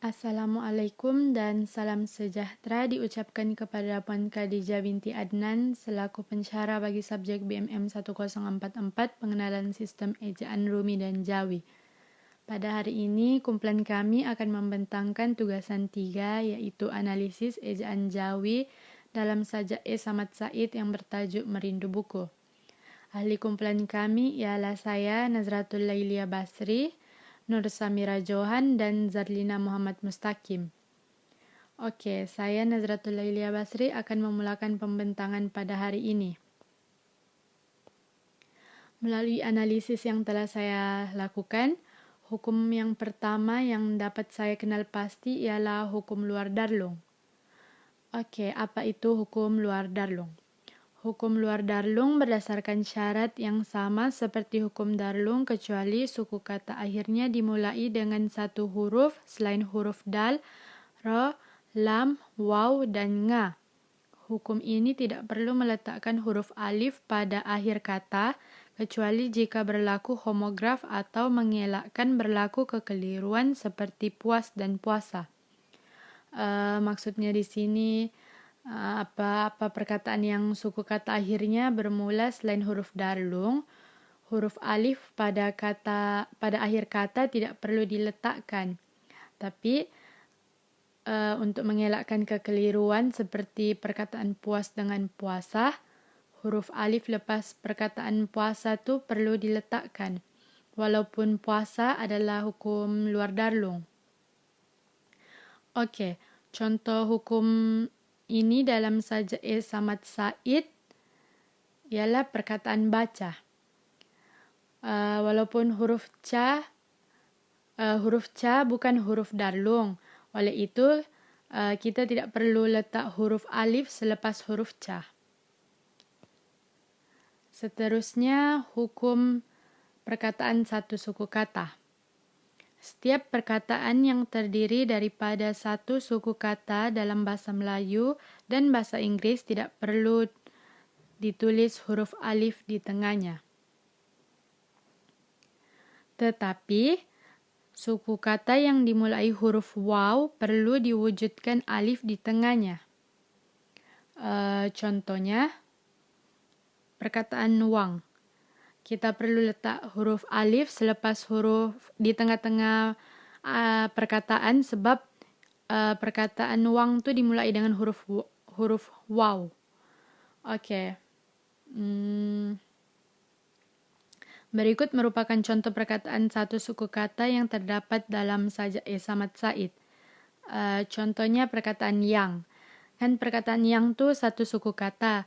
Assalamualaikum dan salam sejahtera diucapkan kepada Puan Khadijah binti Adnan selaku pensyarah bagi subjek BMM 1044 pengenalan sistem ejaan Rumi dan Jawi. Pada hari ini, kumpulan kami akan membentangkan tugasan 3 yaitu analisis ejaan Jawi dalam sajak E. Samad Said yang bertajuk Merindu Buku. Ahli kumpulan kami ialah saya, Nazratul Lailia Basri, Nur Samira Johan, dan Zarlina Muhammad Mustaqim. Oke, saya Nazratul Lailia Basri akan memulakan pembentangan pada hari ini. Melalui analisis yang telah saya lakukan, hukum yang pertama yang dapat saya kenal pasti ialah hukum luar Darlung. Oke, apa itu hukum luar Darlung? Hukum luar Darlung berdasarkan syarat yang sama seperti hukum Darlung kecuali suku kata akhirnya dimulai dengan satu huruf selain huruf dal, ra, lam, waw, dan nga. Hukum ini tidak perlu meletakkan huruf alif pada akhir kata kecuali jika berlaku homograf atau mengelakkan berlaku kekeliruan seperti puas dan puasa. Maksudnya di sini apa perkataan yang suku kata akhirnya bermula selain huruf Darlung, huruf alif pada akhir kata tidak perlu diletakkan. Tapi untuk mengelakkan kekeliruan seperti perkataan puas dengan puasa, huruf alif lepas perkataan puasa tu perlu diletakkan. Walaupun puasa adalah hukum luar Darlung. Oke, contoh hukum ini dalam sajak E. Samad Said ialah perkataan baca. Walaupun huruf ca bukan huruf Darlung, oleh itu kita tidak perlu letak huruf alif selepas huruf ca. Seterusnya, hukum perkataan satu suku kata. Setiap perkataan yang terdiri daripada satu suku kata dalam bahasa Melayu dan bahasa Inggris tidak perlu ditulis huruf alif di tengahnya. Tetapi, suku kata yang dimulai huruf waw perlu diwujudkan alif di tengahnya. Contohnya, perkataan wang. Kita perlu letak huruf alif selepas huruf di tengah-tengah perkataan sebab perkataan wang tu dimulai dengan huruf waw. Oke. Berikut merupakan contoh perkataan satu suku kata yang terdapat dalam sajak E. Samad Said. Contohnya perkataan yang. Kan perkataan yang tu satu suku kata.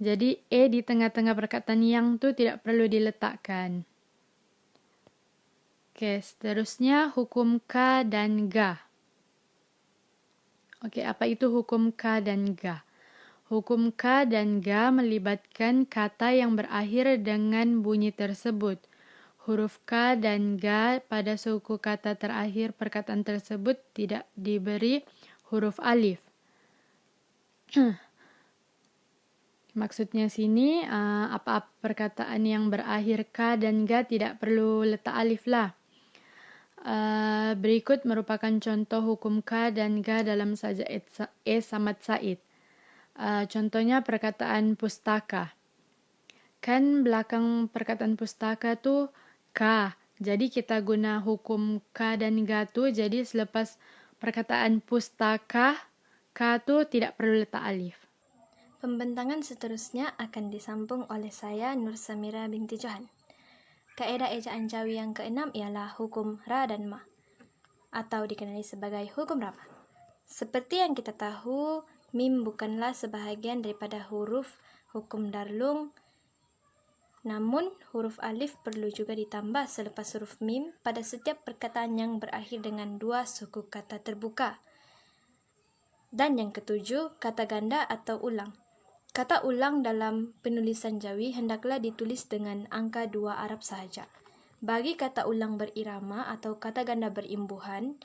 Jadi E di tengah-tengah perkataan yang tu tidak perlu diletakkan. Oke, seterusnya hukum ka dan ga. Oke, apa itu hukum ka dan ga? Hukum ka dan ga melibatkan kata yang berakhir dengan bunyi tersebut. Huruf ka dan ga pada suku kata terakhir perkataan tersebut tidak diberi huruf alif. Maksudnya sini apa-apa perkataan yang berakhir ka dan ga tidak perlu letak alif lah. Berikut merupakan contoh hukum ka dan ga dalam sajak E. Samad Said. Contohnya perkataan pustaka. Kan belakang perkataan pustaka tu ka. Jadi kita guna hukum ka dan ga tu. Jadi selepas perkataan pustaka, ka tu tidak perlu letak alif. Pembentangan seterusnya akan disambung oleh saya, Nur Samira binti Johan. Kaedah ejaan Jawi yang keenam ialah hukum ra dan ma, atau dikenali sebagai hukum rama. Seperti yang kita tahu, mim bukanlah sebahagian daripada huruf hukum Darlung, namun huruf alif perlu juga ditambah selepas huruf mim pada setiap perkataan yang berakhir dengan dua suku kata terbuka. Dan yang ketujuh, kata ganda atau ulang. Kata ulang dalam penulisan Jawi hendaklah ditulis dengan angka 2 Arab sahaja. Bagi kata ulang berirama atau kata ganda berimbuhan,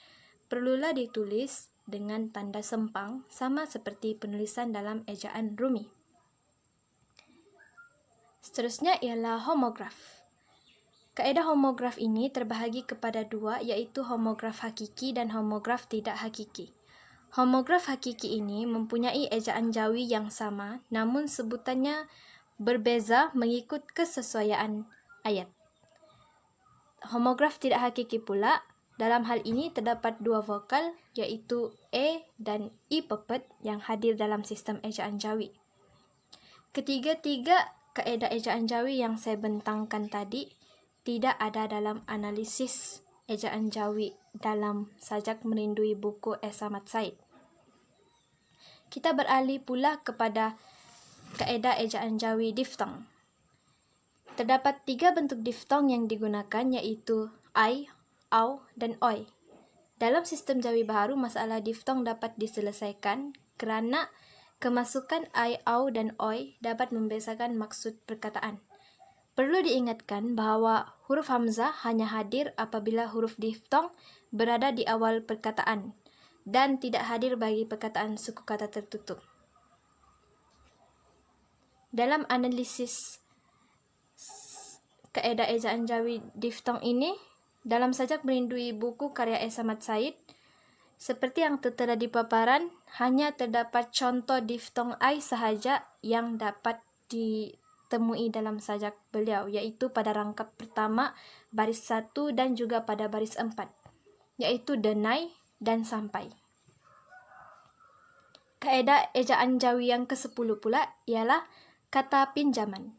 perlulah ditulis dengan tanda sempang sama seperti penulisan dalam ejaan Rumi. Seterusnya ialah homograf. Kaedah homograf ini terbahagi kepada dua, yaitu homograf hakiki dan homograf tidak hakiki. Homograf hakiki ini mempunyai ejaan Jawi yang sama, namun sebutannya berbeza mengikut kesesuaian ayat. Homograf tidak hakiki pula, dalam hal ini terdapat dua vokal, yaitu E dan I pepet yang hadir dalam sistem ejaan Jawi. Ketiga-tiga kaedah ejaan Jawi yang saya bentangkan tadi tidak ada dalam analisis ejaan Jawi dalam Sajak Merindui buku S. Ahmad Said. Kita beralih pula kepada kaedah ejaan Jawi diftong. Terdapat 3 bentuk diftong yang digunakan, yaitu ai, au, dan oi. Dalam sistem Jawi baharu, masalah diftong dapat diselesaikan kerana kemasukan ai, au, dan oi dapat membezakan maksud perkataan. Perlu diingatkan bahawa huruf hamzah hanya hadir apabila huruf diftong berada di awal perkataan dan tidak hadir bagi perkataan suku kata tertutup. Dalam analisis kaedah ejaan Jawi diftong ini, dalam Sajak Merindui buku karya S. Ahmad Said, seperti yang tertera di paparan, hanya terdapat contoh diftong ai sahaja yang dapat ditemui dalam sajak beliau, yaitu pada rangkap pertama, baris 1 dan juga pada baris 4, yaitu denai dan sampai. Kaedah ejaan Jawi yang ke-10 pula ialah kata pinjaman.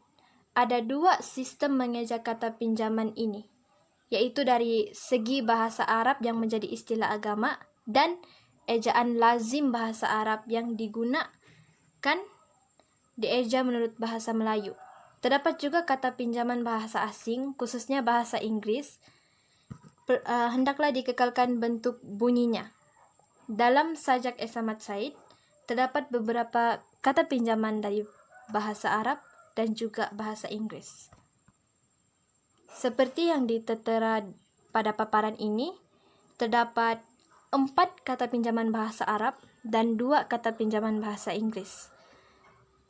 Ada 2 sistem mengeja kata pinjaman ini, yaitu dari segi bahasa Arab yang menjadi istilah agama dan ejaan lazim bahasa Arab yang digunakan dieja menurut bahasa Melayu. Terdapat juga kata pinjaman bahasa asing, khususnya bahasa Inggris, hendaklah dikekalkan bentuk bunyinya. Dalam Sajak S. Ahmad Said, terdapat beberapa kata pinjaman dari bahasa Arab dan juga bahasa Inggris. Seperti yang ditertera pada paparan ini, terdapat 4 kata pinjaman bahasa Arab dan 2 kata pinjaman bahasa Inggris.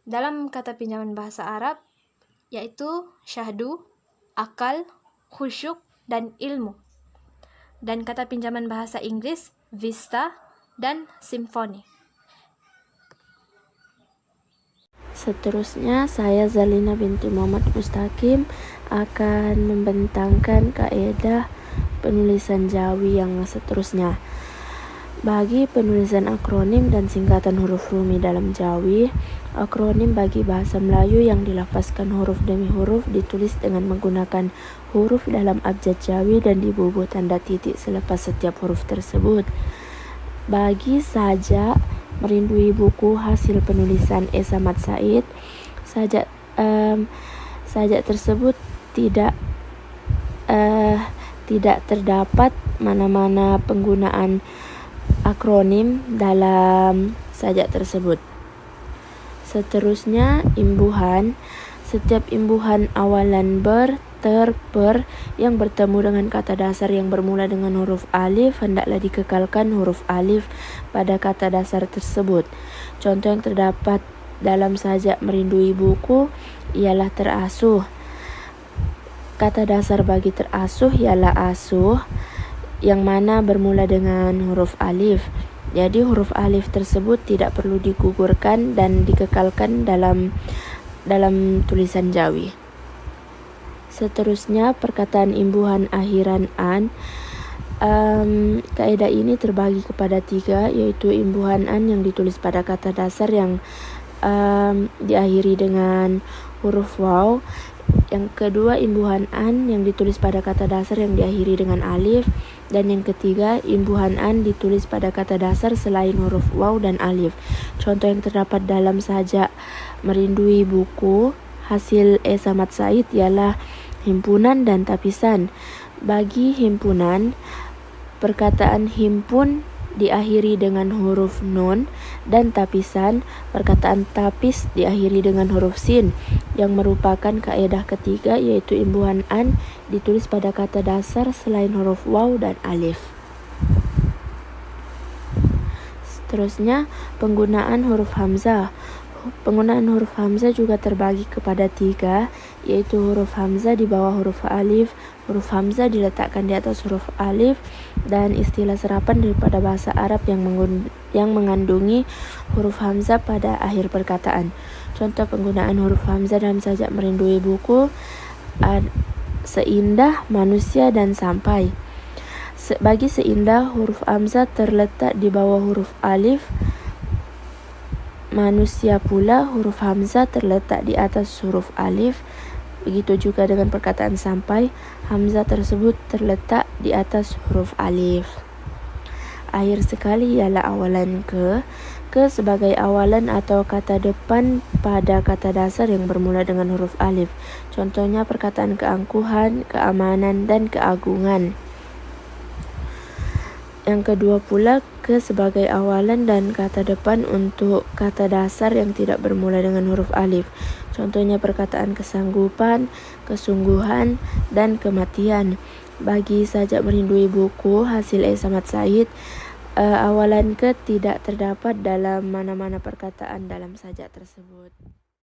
Dalam kata pinjaman bahasa Arab, yaitu syahdu, akal, khusyuk, dan ilmu. Dan kata pinjaman bahasa Inggris, vista, dan simfoni. Seterusnya, saya Zalina binti Muhammad Mustaqim akan membentangkan kaedah penulisan Jawi yang seterusnya. Bagi penulisan akronim dan singkatan huruf rumi dalam Jawi, akronim bagi bahasa Melayu yang dilafazkan huruf demi huruf ditulis dengan menggunakan huruf dalam abjad Jawi dan dibubuh tanda titik selepas setiap huruf tersebut. Bagi Sajak Merindui buku hasil penulisan S. Ahmad Said, sajak tersebut tidak terdapat mana-mana penggunaan akronim dalam sajak tersebut. Seterusnya, imbuhan. Setiap imbuhan awalan ber, ter, per yang bertemu dengan kata dasar yang bermula dengan huruf alif hendaklah dikekalkan huruf alif pada kata dasar tersebut. Contoh yang terdapat dalam Sajak Merindui buku ialah terasuh. Kata dasar bagi terasuh ialah asuh, yang mana bermula dengan huruf alif. Jadi huruf alif tersebut tidak perlu digugurkan dan dikekalkan dalam tulisan Jawi. Seterusnya, perkataan imbuhan akhiran an. Kaedah ini terbagi kepada 3, yaitu imbuhan an yang ditulis pada kata dasar yang diakhiri dengan huruf waw. Yang kedua, imbuhan an yang ditulis pada kata dasar yang diakhiri dengan alif. Dan yang ketiga, imbuhan an ditulis pada kata dasar selain huruf waw dan alif. Contoh yang terdapat dalam Sajak Merindui buku hasil S. Ahmad Said ialah himpunan dan tapisan. Bagi himpunan, perkataan himpun diakhiri dengan huruf nun, dan tapisan, perkataan tapis diakhiri dengan huruf sin, yang merupakan kaedah ketiga, yaitu imbuhan an ditulis pada kata dasar selain huruf waw dan alif. Seterusnya, penggunaan huruf hamzah. Penggunaan huruf hamzah juga terbagi kepada 3, yaitu huruf hamzah di bawah huruf alif, huruf hamzah diletakkan di atas huruf alif, dan istilah serapan daripada bahasa Arab yang mengandungi huruf hamzah pada akhir perkataan. Contoh penggunaan huruf hamzah dalam sajak merindui buku, seindah, manusia, dan sampai. Bagi seindah, huruf hamzah terletak di bawah huruf alif. Manusia pula, huruf hamzah terletak di atas huruf alif. Begitu juga dengan perkataan sampai, hamzah tersebut terletak di atas huruf alif. Akhir sekali ialah awalan ke. Ke sebagai awalan atau kata depan pada kata dasar yang bermula dengan huruf alif. Contohnya perkataan keangkuhan, keamanan, dan keagungan. Yang kedua pula, ke sebagai awalan dan kata depan untuk kata dasar yang tidak bermula dengan huruf alif. Contohnya perkataan kesanggupan, kesungguhan, dan kematian. Bagi sajak merindui buku hasil E. Samad Said, awalan ke tidak terdapat dalam mana-mana perkataan dalam sajak tersebut.